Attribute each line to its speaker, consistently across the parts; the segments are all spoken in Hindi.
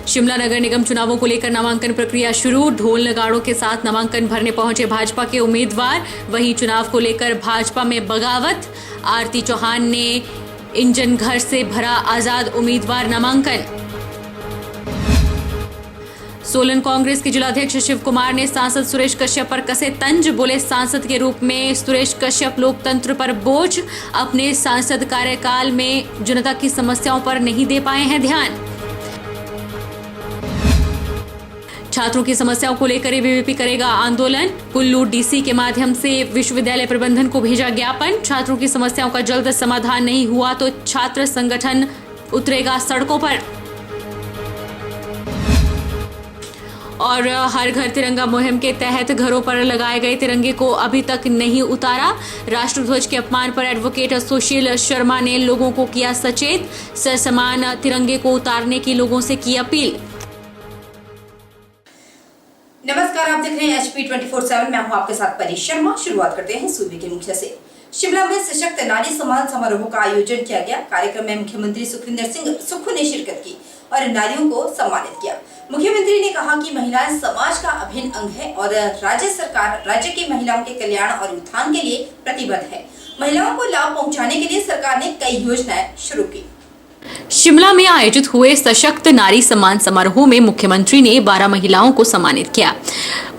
Speaker 1: शिमला नगर निगम चुनावों को लेकर नामांकन प्रक्रिया शुरू। ढोल नगाड़ों के साथ नामांकन भरने पहुंचे भाजपा के उम्मीदवार। वहीं चुनाव को लेकर भाजपा में बगावत। आरती चौहान ने इंजन घर से भरा आजाद उम्मीदवार नामांकन। सोलन कांग्रेस के जिलाध्यक्ष शिव कुमार ने सांसद सुरेश कश्यप पर कसे तंज। बोले, सांसद के रूप में सुरेश कश्यप लोकतंत्र पर बोझ। अपने सांसद कार्यकाल में जनता की समस्याओं पर नहीं दे पाए हैं ध्यान। छात्रों की समस्याओं को लेकर एबीवीपी करेगा आंदोलन। कुल्लू डीसी के माध्यम से विश्वविद्यालय प्रबंधन को भेजा ज्ञापन। छात्रों की समस्याओं का जल्द समाधान नहीं हुआ तो छात्र संगठन उतरेगा सड़कों पर। और हर घर तिरंगा मुहिम के तहत घरों पर लगाए गए तिरंगे को अभी तक नहीं उतारा। राष्ट्रध्वज के अपमान पर एडवोकेट सुशील शर्मा ने लोगों को किया सचेत। ससमान तिरंगे को उतारने की लोगों से की अपील।
Speaker 2: नमस्कार, आप देख रहे हैं HP 24/7। मैं हूं आपके साथ परी शर्मा। शुरुआत करते हैं सूबे के मुख्य से। शिमला में सशक्त नारी सम्मान समारोह का आयोजन किया गया। कार्यक्रम में मुख्यमंत्री सुखविंदर सिंह सुक्खू ने शिरकत की और नारियों को सम्मानित किया। मुख्यमंत्री ने कहा कि महिलाएं समाज का अभिन्न अंग है और राज्य सरकार राज्य की महिलाओं के कल्याण और उत्थान के लिए प्रतिबद्ध है। महिलाओं को लाभ पहुंचाने के लिए सरकार ने कई योजनाएं शुरू की।
Speaker 1: शिमला में आयोजित हुए सशक्त नारी सम्मान समारोह में मुख्यमंत्री ने 12 महिलाओं को सम्मानित किया।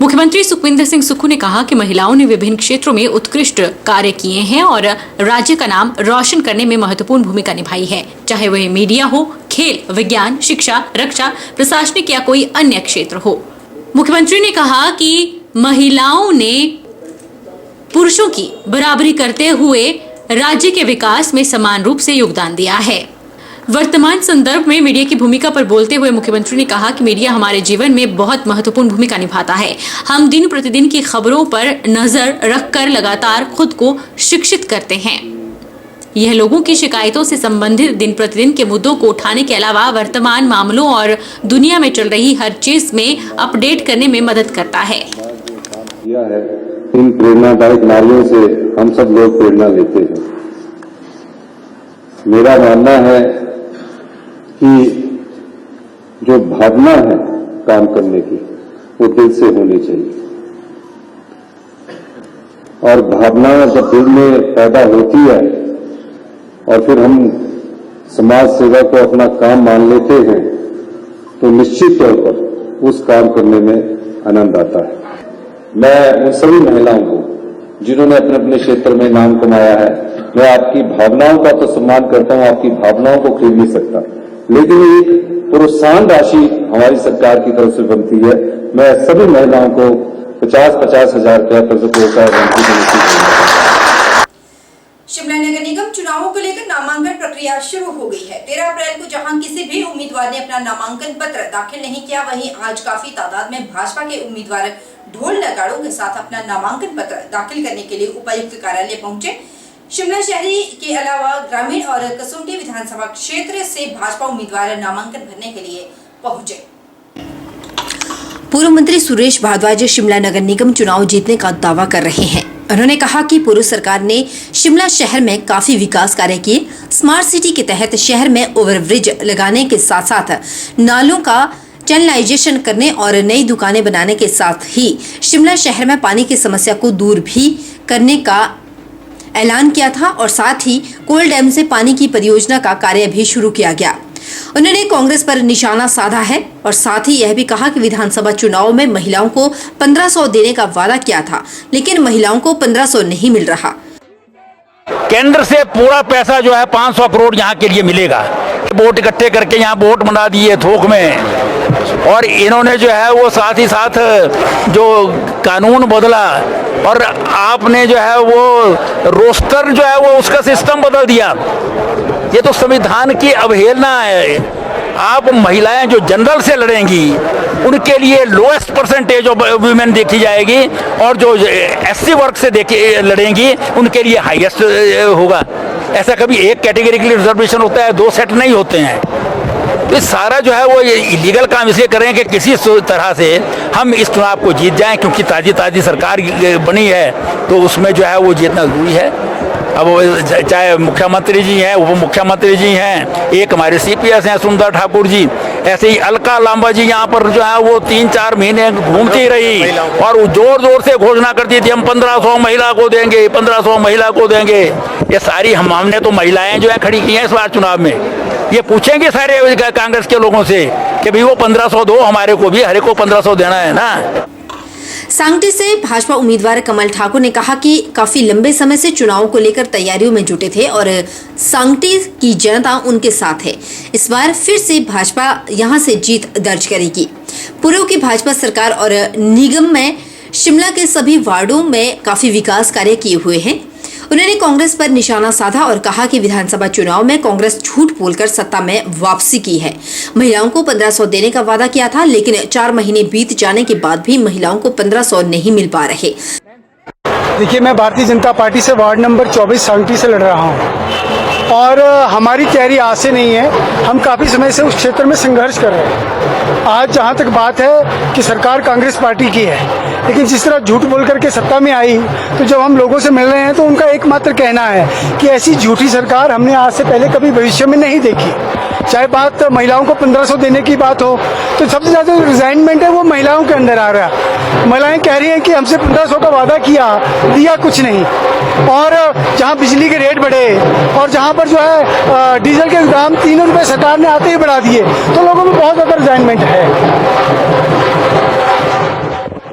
Speaker 1: मुख्यमंत्री सुखविंदर सिंह सुक्खू ने कहा कि महिलाओं ने विभिन्न क्षेत्रों में उत्कृष्ट कार्य किए हैं और राज्य का नाम रोशन करने में महत्वपूर्ण भूमिका निभाई है, चाहे वह मीडिया हो, खेल, विज्ञान, शिक्षा, रक्षा, प्रशासनिक या कोई अन्य क्षेत्र हो। मुख्यमंत्री ने कहा कि महिलाओं ने पुरुषों की बराबरी करते हुए राज्य के विकास में समान रूप से योगदान दिया है। वर्तमान संदर्भ में मीडिया की भूमिका पर बोलते हुए मुख्यमंत्री ने कहा कि मीडिया हमारे जीवन में बहुत महत्वपूर्ण भूमिका निभाता है। हम दिन प्रतिदिन की खबरों पर नजर रखकर लगातार खुद को शिक्षित करते हैं। यह लोगों की शिकायतों से संबंधित दिन प्रतिदिन के मुद्दों को उठाने के अलावा वर्तमान मामलों और दुनिया में चल रही हर चीज में अपडेट करने में मदद करता है।
Speaker 3: इन प्रेरणादायक नारियों से हम सब लोग प्रेरणा लेते हैं। मेरा मानना है कि जो भावना है काम करने की वो दिल से होनी चाहिए और भावना जब दिल में पैदा होती है और फिर हम समाज सेवा को अपना काम मान लेते हैं तो निश्चित तौर पर उस काम करने में आनंद आता है। मैं उन सभी महिलाओं को जिन्होंने अपने अपने क्षेत्र में नाम कमाया है, मैं आपकी भावनाओं का तो सम्मान करता हूं, आपकी भावनाओं को खरीद नहीं सकता, लेकिन एक प्रोत्साहन राशि हमारी सरकार की तरफ से बनती है। मैं सभी महिलाओं को 50-50 हजार रुपया
Speaker 2: शिमला नगर निगम चुनावों को लेकर नामांकन प्रक्रिया शुरू हो गई है। 13 अप्रैल को जहां किसी भी उम्मीदवार ने अपना नामांकन पत्र दाखिल नहीं किया, वहीं आज काफी तादाद में भाजपा के उम्मीदवार ढोल नगाड़ों के साथ अपना नामांकन पत्र दाखिल करने के लिए उपायुक्त कार्यालय पहुंचे। शिमला शहरी के अलावा ग्रामीण और कसुम्पटी विधानसभा क्षेत्र से भाजपा उम्मीदवार नामांकन भरने के लिए पहुंचे।
Speaker 4: पूर्व मंत्री सुरेश भारद्वाज शिमला नगर निगम चुनाव जीतने का दावा कर रहे हैं। उन्होंने कहा कि पूर्व सरकार ने शिमला शहर में काफी विकास कार्य किए। स्मार्ट सिटी के तहत शहर में ओवरब्रिज लगाने के साथ साथ नालों का चैनलाइजेशन करने और नई दुकानें बनाने के साथ ही शिमला शहर में पानी की समस्या को दूर भी करने का ऐलान किया था और साथ ही कोल डैम से पानी की परियोजना का कार्य भी शुरू किया गया। उन्होंने कांग्रेस पर निशाना साधा है और साथ ही यह भी कहा कि विधानसभा चुनाव में महिलाओं को 1500 देने का वादा किया था, लेकिन महिलाओं को 1500 नहीं मिल रहा।
Speaker 5: केंद्र से पूरा पैसा जो है 500 करोड़ यहाँ के लिए मिलेगा। वोट इकट्ठे करके यहाँ वोट बना दिए थोक में, और इन्होंने जो है वो साथ ही साथ जो कानून बदला और आपने जो है वो रोस्टर जो है वो उसका सिस्टम बदल दिया। ये तो संविधान की अवहेलना है। आप महिलाएं जो जनरल से लड़ेंगी उनके लिए लोएस्ट परसेंटेज ऑफ वुमेन देखी जाएगी और जो SC वर्ग से लड़ेंगी उनके लिए हाईएस्ट होगा। ऐसा कभी एक कैटेगरी के लिए रिजर्वेशन होता है, 2 सेट नहीं होते हैं। तो सारा जो है वो इलीगल काम इसलिए करें कि किसी तरह से हम इस चुनाव को जीत जाएं, क्योंकि ताजी सरकार बनी है तो उसमें जो है वो जीतना जरूरी है। अब वो चाहे मुख्यमंत्री जी हैं, उप मुख्यमंत्री जी हैं, एक हमारे CPS हैं सुंदर ठाकुर जी, ऐसे ही अलका लांबा जी यहाँ पर जो है वो 3-4 महीने घूमती रही और वो जोर जोर से घोषणा करती थी हम 1500 महिला को देंगे, 1500 महिला को देंगे। ये सारी हमने तो महिलाएं जो है खड़ी की हैं इस बार चुनाव में। ये पूछेंगे सारे कांग्रेस के लोगों से कि भाई वो 1500 दो, हमारे को भी, हर एक को 1500 देना है ना।
Speaker 4: सांगटी से भाजपा उम्मीदवार कमल ठाकुर ने कहा कि काफी लंबे समय से चुनाव को लेकर तैयारियों में जुटे थे और सांगटी की जनता उनके साथ है। इस बार फिर से भाजपा यहां से जीत दर्ज करेगी। पूर्व की भाजपा सरकार और निगम में शिमला के सभी वार्डों में काफी विकास कार्य किए हुए हैं। उन्होंने कांग्रेस पर निशाना साधा और कहा कि विधानसभा चुनाव में कांग्रेस झूठ बोलकर सत्ता में वापसी की है। महिलाओं को 1500 देने का वादा किया था, लेकिन 4 महीने बीत जाने के बाद भी महिलाओं को 1500 नहीं मिल पा रहे।
Speaker 6: देखिए, मैं भारतीय जनता पार्टी से वार्ड नंबर 24 सांगटी से लड़ रहा हूँ और हमारी तैयारी आज से नहीं है। हम काफ़ी समय से उस क्षेत्र में संघर्ष कर रहे हैं। आज जहाँ तक बात है कि सरकार कांग्रेस पार्टी की है, लेकिन जिस तरह झूठ बोल करके सत्ता में आई, तो जब हम लोगों से मिल रहे हैं तो उनका एकमात्र कहना है कि ऐसी झूठी सरकार हमने आज से पहले कभी भविष्य में नहीं देखी। चाहे बात महिलाओं को 1500 देने की बात हो, तो सबसे ज़्यादा रिजाइनमेंट है वो महिलाओं के अंदर आ रहा है। महिलाएं कह रही हैं कि हमसे 1500 का वादा किया, दिया कुछ नहीं। और जहां बिजली के रेट बढ़े और जहां पर जो है डीजल के दाम 3 रुपये सरकार ने आते ही बढ़ा दिए, तो लोगों में बहुत ज़्यादा रिजाइनमेंट है।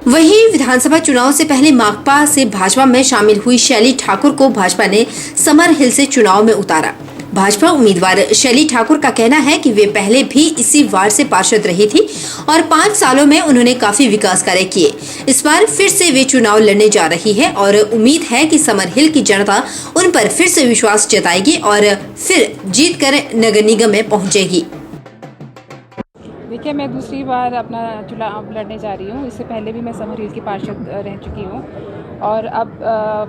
Speaker 4: वहीं विधानसभा चुनाव से पहले माकपा से भाजपा में शामिल हुई शैली ठाकुर को भाजपा ने समर हिल से चुनाव में उतारा। भाजपा उम्मीदवार शैली ठाकुर का कहना है कि वे पहले भी इसी वार्ड से पार्षद रही थी और 5 सालों में उन्होंने काफी विकास कार्य किए। इस बार फिर से वे चुनाव लड़ने जा रही है और उम्मीद है कि समर हिल की जनता उन पर फिर से विश्वास जताएगी और फिर जीत कर नगर निगम में पहुंचेगी।
Speaker 7: देखिए, मैं दूसरी बार अपना चुनाव लड़ने जा रही हूँ। इससे पहले भी मैं समर हिल की पार्षद रह चुकी हूँ और अब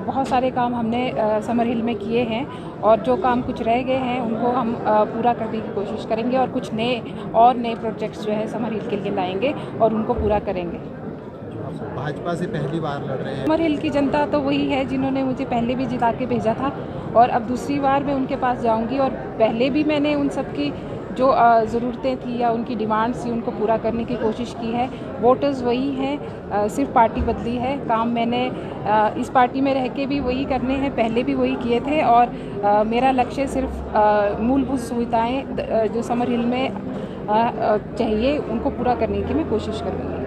Speaker 7: बहुत सारे काम हमने समर हिल में किए हैं और जो काम कुछ रह गए हैं उनको हम पूरा करने की कोशिश करेंगे और कुछ नए प्रोजेक्ट्स जो है समर हिल के लिए लाएंगे और उनको पूरा करेंगे।
Speaker 8: भाजपा से पहली बार लड़ रहे हैं।
Speaker 7: समर हिल की जनता तो वही है जिन्होंने मुझे पहले भी जिता के भेजा था और अब दूसरी बार मैं उनके पास जाऊंगी और पहले भी मैंने उन सब की जो ज़रूरतें थी या उनकी डिमांड्स थी उनको पूरा करने की कोशिश की है। वोटर्स वही हैं, सिर्फ पार्टी बदली है। काम मैंने इस पार्टी में रह के भी वही करने हैं, पहले भी वही किए थे और मेरा लक्ष्य सिर्फ मूलभूत सुविधाएं जो समर हिल में चाहिए उनको पूरा करने की मैं कोशिश करूँगी।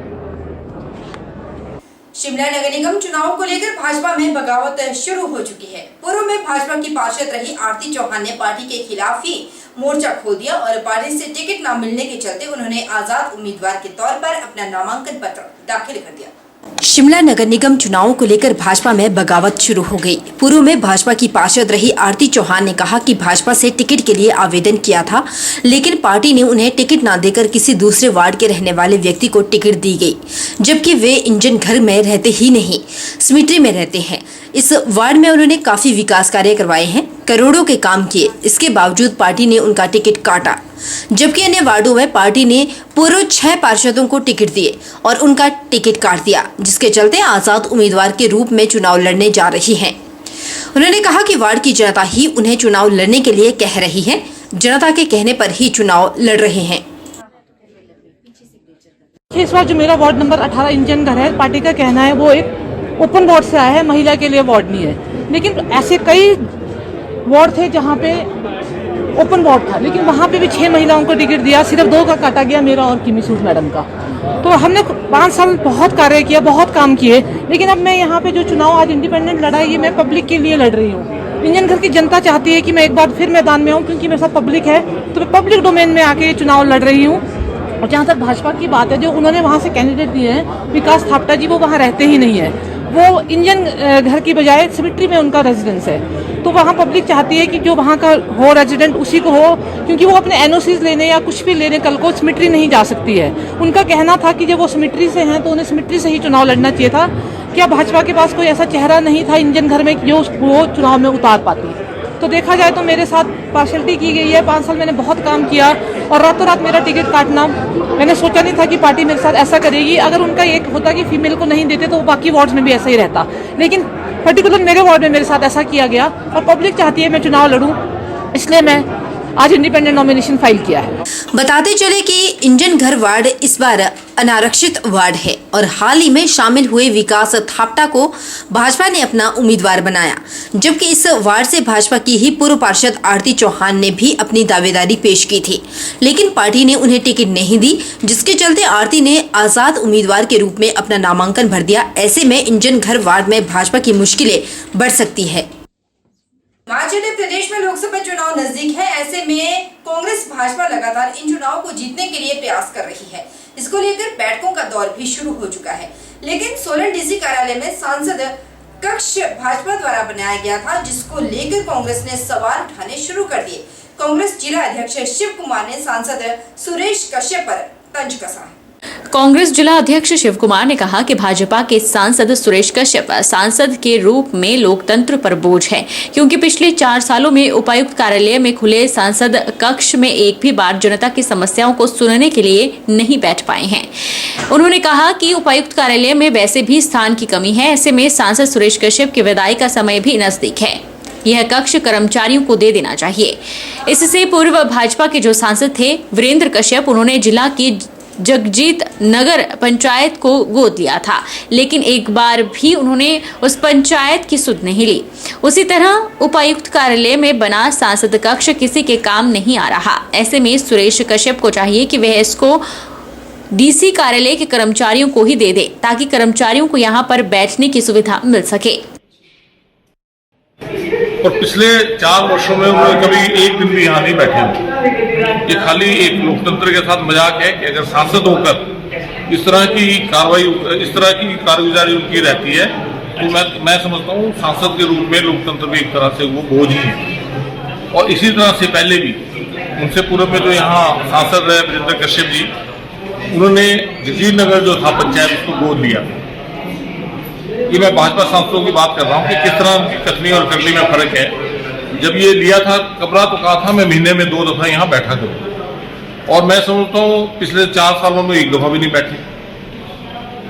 Speaker 2: शिमला नगर निगम चुनाव को लेकर भाजपा में बगावत शुरू हो चुकी है। पूर्व में भाजपा की पार्षद रही आरती चौहान ने पार्टी के खिलाफ ही मोर्चा खोल दिया और पार्टी से टिकट न मिलने के चलते उन्होंने आजाद उम्मीदवार के तौर पर अपना नामांकन पत्र दाखिल कर दिया।
Speaker 4: शिमला नगर निगम चुनावों को लेकर भाजपा में बगावत शुरू हो गई। पूर्व में भाजपा की पार्षद रही आरती चौहान ने कहा कि भाजपा से टिकट के लिए आवेदन किया था, लेकिन पार्टी ने उन्हें टिकट न देकर किसी दूसरे वार्ड के रहने वाले व्यक्ति को टिकट दी गई, जबकि वे इंजन घर में रहते ही नहीं, सिमिट्री में रहते हैं। इस वार्ड में उन्होंने काफी विकास कार्य करवाए हैं, करोड़ों के काम किए। इसके बावजूद पार्टी ने उनका टिकट काटा, जबकि अन्य वार्डों में पार्टी ने पूर्व 6 पार्षदों को टिकट दिए और उनका टिकट काट दिया, जिसके चलते आजाद उम्मीदवार के रूप में चुनाव लड़ने जा रही हैं। उन्होंने कहा कि वार्ड की जनता ही उन्हें चुनाव लड़ने के लिए कह रही है, जनता के कहने पर ही चुनाव लड़ रहे हैं।
Speaker 9: इस बार जो मेरा वार्ड नंबर 18 इंजन घर है, पार्टी का कहना है वो एक ओपन वार्ड से आया है, महिला के लिए वार्ड नहीं है। लेकिन ऐसे कई वार्ड थे जहाँ पे ओपन वार्ड था, लेकिन वहाँ पे भी 6 महिलाओं को टिकट दिया, सिर्फ 2 का काटा गया, मेरा और किमी सूद मैडम का। तो हमने 5 साल बहुत कार्य किया, बहुत काम किए, लेकिन अब मैं यहाँ पे जो चुनाव आज इंडिपेंडेंट लड़ा है, ये मैं पब्लिक के लिए लड़ रही हूँ। इंजन घर की जनता चाहती है कि मैं एक बार फिर मैदान में आऊँ, क्योंकि मेरे साथ पब्लिक है, तो मैं पब्लिक डोमेन में आके ये चुनाव लड़ रही हूँ। और जहाँ तक भाजपा की बात है, जो उन्होंने वहाँ से कैंडिडेट दिए हैं, विकास थापटा जी, वो वहाँ रहते ही नहीं है, वो इंजन घर की बजाय सिमिट्री में उनका रेजिडेंस है। तो वहाँ पब्लिक चाहती है कि जो वहाँ का हो रेजिडेंट उसी को हो, क्योंकि वो अपने एनओसीज लेने या कुछ भी लेने कल को सिमिट्री नहीं जा सकती है। उनका कहना था कि जब वो सिमिट्री से हैं तो उन्हें सिमिट्री से ही चुनाव लड़ना चाहिए था। क्या भाजपा के पास कोई ऐसा चेहरा नहीं था इंजन घर में जो वो चुनाव में उतार पाती? तो देखा जाए तो मेरे साथ पार्शलिटी की गई है। 5 साल मैंने बहुत काम किया और रातों रात मेरा टिकट काटना, मैंने सोचा नहीं था कि पार्टी मेरे साथ ऐसा करेगी। अगर उनका एक होता कि फीमेल को नहीं देते तो बाकी वार्ड्स में भी ऐसा ही रहता, लेकिन पर्टिकुलर मेरे वार्ड में मेरे साथ ऐसा किया गया और पब्लिक चाहती है मैं चुनाव लड़ूं, इसलिए मैं आज इंडिपेंडेंट नॉमिनेशन फाइल किया है।
Speaker 4: बताते चले कि इंजन घर वार्ड इस बार अनारक्षित वार्ड है और हाल ही में शामिल हुए विकास थापटा को भाजपा ने अपना उम्मीदवार बनाया, जबकि इस वार्ड से भाजपा की ही पूर्व पार्षद आरती चौहान ने भी अपनी दावेदारी पेश की थी, लेकिन पार्टी ने उन्हें टिकट नहीं दी, जिसके चलते आरती ने आजाद उम्मीदवार के रूप में अपना नामांकन भर दिया। ऐसे में इंजन घर वार्ड में भाजपा की मुश्किलें बढ़ सकती है।
Speaker 2: हिमाचल प्रदेश में लोकसभा चुनाव नजदीक है, ऐसे में कांग्रेस भाजपा लगातार इन चुनाव को जीतने के लिए प्रयास कर रही है। इसको लेकर बैठकों का दौर भी शुरू हो चुका है, लेकिन सोलन डीसी कार्यालय में सांसद कक्ष भाजपा द्वारा बनाया गया था, जिसको लेकर कांग्रेस ने सवाल उठाने शुरू कर दिए। कांग्रेस जिला अध्यक्ष शिव कुमार ने सांसद सुरेश कश्यप पर तंज कसा।
Speaker 1: कांग्रेस जिला अध्यक्ष शिव कुमार ने कहा कि भाजपा के सांसद सुरेश कश्यप सांसद के रूप में लोकतंत्र पर बोझ है, क्योंकि पिछले 4 सालों में उपायुक्त कार्यालय में खुले सांसद कक्ष में एक भी बार जनता की समस्याओं को सुनने के लिए नहीं बैठ पाए हैं। उन्होंने कहा कि उपायुक्त कार्यालय में वैसे भी स्थान की कमी है, ऐसे में सांसद सुरेश कश्यप की विदाई का समय भी नजदीक है। यह कक्ष कर्मचारियों को दे देना चाहिए। इससे पूर्व भाजपा के जो सांसद थे वीरेंद्र कश्यप, उन्होंने जिला की जगजीत नगर पंचायत को गोद लिया था, लेकिन एक बार भी उन्होंने उस पंचायत की सुध नहीं ली। उसी तरह उपायुक्त कार्यालय में बना सांसद कक्ष किसी के काम नहीं आ रहा। ऐसे में सुरेश कश्यप को चाहिए कि वह इसको डीसी कार्यालय के कर्मचारियों को ही दे दे, ताकि कर्मचारियों को यहाँ पर बैठने की सुविधा मिल सके।
Speaker 10: और पिछले 4 वर्षों में उन्होंने कभी एक दिन भी यहाँ नहीं बैठे। ये खाली एक लोकतंत्र के साथ मजाक है कि अगर सांसद होकर इस तरह की कार्रवाई, इस तरह की कारगुजारी उनकी रहती है, तो मैं समझता हूँ सांसद के रूप में लोकतंत्र में एक तरह से वो बोझ ही है। और इसी तरह से पहले भी उनसे पूर्व में जो यहाँ सांसद रहे वीरेंद्र कश्यप जी, उन्होंने जगजीत नगर जो था पंचायत, उसको गोद लिया। ये मैं भाजपा सांसदों की बात कर रहा हूँ कि किस तरह उनकी कथनी और करनी में फर्क है। जब ये लिया था कब्रा, तो कहा था मैं महीने में 2 दफा यहाँ बैठा करूँ, और मैं समझता हूँ पिछले 4 सालों में 1 दफा भी नहीं बैठे।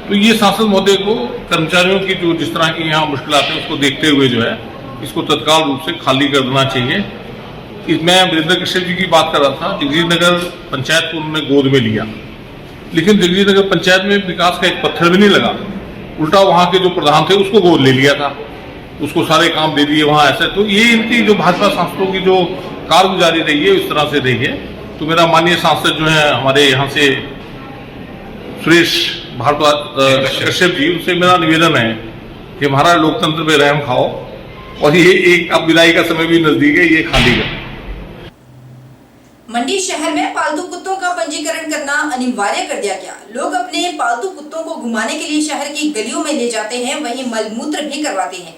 Speaker 10: तो ये सांसद महोदय को कर्मचारियों की जो जिस तरह की यहाँ मुश्किलात है, उसको देखते हुए जो है इसको तत्काल रूप से खाली कर देना चाहिए। मैं वीरेंद्र कश्यप जी की बात कर रहा था, जगजीत नगर पंचायत को उन्होंने गोद में लिया, लेकिन जगजीत नगर पंचायत में विकास का एक पत्थर भी नहीं लगा। उल्टा वहाँ के जो प्रधान थे उसको गोद ले लिया था, उसको सारे काम दे दिए वहाँ। ऐसे तो ये इनकी जो भाजपा सांसदों की जो कारगुजारी रही है, इस तरह से रही है। तो मेरा माननीय सांसद जो है हमारे यहाँ से सुरेश कश्यप जी, उनसे मेरा निवेदन है कि हमारा लोकतंत्र पे रहम खाओ, और ये एक अब विदाई का समय भी नजदीक है, ये खाली कर।
Speaker 2: मंडी शहर में पालतू कुत्तों का पंजीकरण करना अनिवार्य कर दिया गया। लोग अपने पालतू कुत्तों को घुमाने के लिए शहर की गलियों में ले जाते हैं, वहीं मलमूत्र भी करवाते हैं,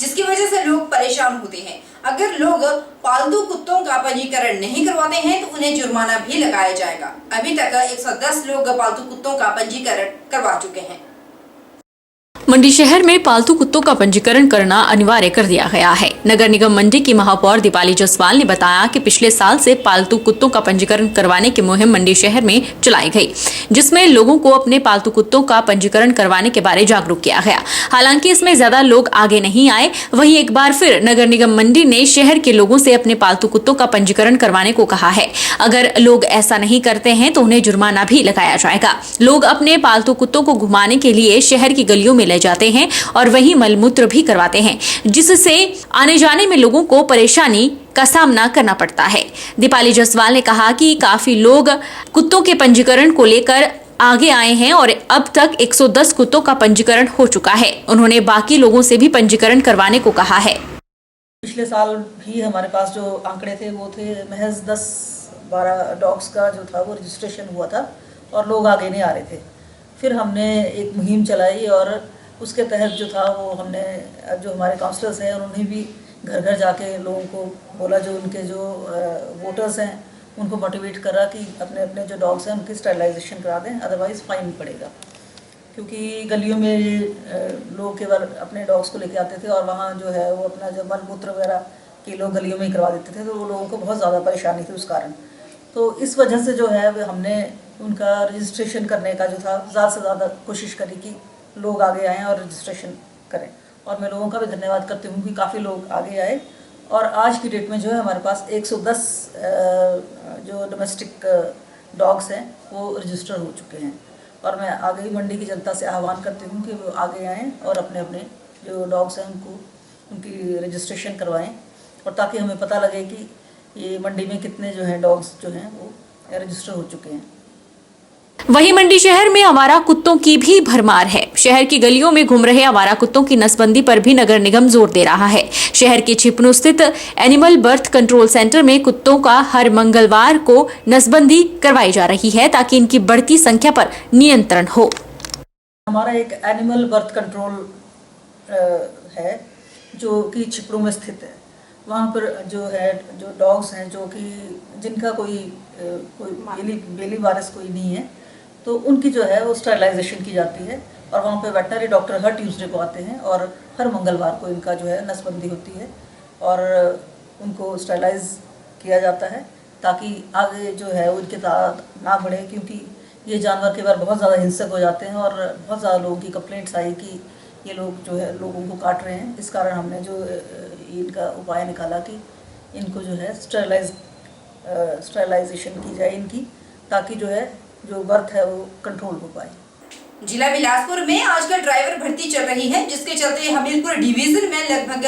Speaker 2: जिसकी वजह से लोग परेशान होते हैं। अगर लोग पालतू कुत्तों का पंजीकरण नहीं करवाते हैं तो उन्हें जुर्माना भी लगाया जाएगा। अभी तक 110 लोग पालतू कुत्तों का पंजीकरण करवा चुके हैं।
Speaker 1: मंडी शहर में पालतू कुत्तों का पंजीकरण करना अनिवार्य कर दिया गया है। नगर निगम मंडी की महापौर दीपाली जायसवाल ने बताया कि पिछले साल से पालतू कुत्तों का पंजीकरण करवाने की मुहिम मंडी शहर में चलाई गई, जिसमें लोगों को अपने पालतू कुत्तों का पंजीकरण करवाने के बारे जागरूक किया गया। हालांकि इसमें ज्यादा लोग आगे नहीं आए। वहीं एक बार फिर नगर निगम मंडी ने शहर के लोगों से अपने पालतू कुत्तों का पंजीकरण करवाने को कहा है। अगर लोग ऐसा नहीं करते हैं तो उन्हें जुर्माना भी लगाया जाएगा। लोग अपने पालतू कुत्तों को घुमाने के लिए शहर की गलियों में जाते हैं और वहीं मलमूत्र भी करवाते हैं, जिससे आने जाने में लोगों को परेशानी का सामना करना पड़ता है। दीपाली जायसवाल ने कहा कि काफी लोग कुत्तों के पंजीकरण को लेकर आगे आए हैं और अब तक 110 कुत्तों का पंजीकरण हो चुका है। उन्होंने बाकी लोगों से भी पंजीकरण करवाने को कहा है।
Speaker 11: पिछले साल भी हमारे पास जो आंकड़े थे वो थे महज 10-12 डॉग्स का जो था वो रजिस्ट्रेशन हुआ था और लोग आगे नहीं आ रहे थे। फिर हमने एक मुहिम चलाई और उसके तहत जो था वो हमने जो हमारे काउंसलर्स हैं उन्होंने भी घर घर जाके लोगों को बोला, जो उनके जो वोटर्स हैं उनको मोटिवेट करा कि अपने अपने जो डॉग्स हैं उनकी स्टरलाइजेशन करा दें, अदरवाइज़ फाइन पड़ेगा। क्योंकि गलियों में लोग केवल अपने डॉग्स को लेके आते थे और वहाँ जो है वो अपना जो मलमूत्र वगैरह के लोग गलियों में ही करवा देते थे, तो वो लोगों को बहुत ज़्यादा परेशानी थी उस कारण। तो इस वजह से जो है वो हमने उनका रजिस्ट्रेशन करने का जो था ज़्यादा से ज़्यादा कोशिश करी कि लोग आगे आएँ और रजिस्ट्रेशन करें। और मैं लोगों का भी धन्यवाद करती हूँ कि काफ़ी लोग आगे आए और आज की डेट में जो है हमारे पास 110 जो डोमेस्टिक डॉग्स हैं वो रजिस्टर हो चुके हैं। और मैं आगे मंडी की जनता से आह्वान करती हूँ कि वो आगे आएँ और अपने अपने जो डॉग्स हैं उनकी रजिस्ट्रेशन करवाएं और ताकि हमें पता लगे कि ये मंडी में कितने जो हैं डॉग्स जो हैं वो रजिस्टर हो चुके हैं।
Speaker 1: वहीं मंडी शहर में आवारा कुत्तों की भी भरमार है। शहर की गलियों में घूम रहे आवारा कुत्तों की नसबंदी पर भी नगर निगम जोर दे रहा है। शहर के छिपनू स्थित एनिमल बर्थ कंट्रोल सेंटर में कुत्तों का हर मंगलवार को नसबंदी करवाई जा रही है ताकि इनकी बढ़ती संख्या पर नियंत्रण हो।
Speaker 11: हमारा एक एनिमल बर्थ कंट्रोल है जो कि छिपड़ू में स्थित है। वहाँ पर जो डॉग्स हैं जो कि जिनका कोई बेली वायरस कोई नहीं है तो उनकी जो है वो स्टरलाइजेशन की जाती है और वहाँ पे वेटनरी डॉक्टर हर ट्यूसडे को आते हैं और हर मंगलवार को इनका जो है नसबंदी होती है और उनको स्टरलाइज किया जाता है ताकि आगे जो है उनके तादाद ना बढ़े, क्योंकि ये जानवर कई बार बहुत ज़्यादा हिंसक हो जाते हैं और बहुत ज़्यादा लोगों की कंप्लेंट्स आई कि ये लोग जो है लोगों को काट रहे हैं। इस कारण हमने जो इनका उपाय निकाला कि इनको जो है स्टरलाइजेशन की जाए इनकी, ताकि जो है जो बर्थ है वो कंट्रोल हो पाए।
Speaker 2: जिला बिलासपुर में आजकल ड्राइवर भर्ती चल रही है, जिसके चलते हमीरपुर डिवीजन में लगभग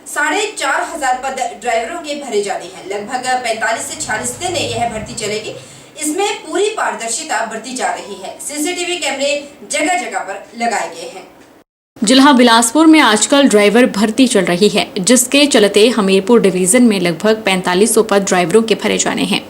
Speaker 2: 4,500 पद ड्राइवरों के भरे जाने हैं। लगभग 45 से 46 दिन यह भर्ती चलेगी। इसमें पूरी पारदर्शिता बरती जा रही है। सीसीटीवी कैमरे जगह जगह पर लगाए गए हैं।
Speaker 1: जिला बिलासपुर में आजकल ड्राइवर भर्ती चल रही है, जिसके चलते हमीरपुर डिवीजन में लगभग 4500 पद ड्राइवरों के भरे जाने हैं।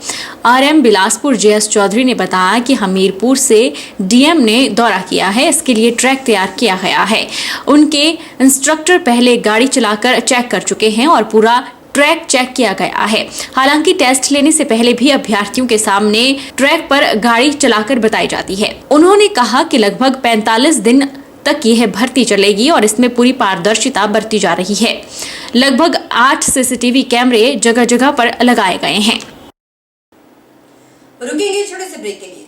Speaker 1: आरएम बिलासपुर जेएस चौधरी ने बताया कि हमीरपुर से डीएम ने दौरा किया है, इसके लिए ट्रैक तैयार किया गया है। उनके इंस्ट्रक्टर पहले गाड़ी चलाकर चेक कर चुके हैं और पूरा ट्रैक चेक किया गया है। हालांकि टेस्ट लेने से पहले भी अभ्यर्थियों के सामने ट्रैक पर गाड़ी चलाकर बताई जाती है। उन्होंने कहा कि लगभग 45 दिन तक यह भर्ती चलेगी और इसमें पूरी पारदर्शिता बरती जा रही है। लगभग 8 सीसीटीवी कैमरे जगह जगह पर लगाए गए हैं।
Speaker 2: रुकेंगे छोटे से ब्रेक के लिए।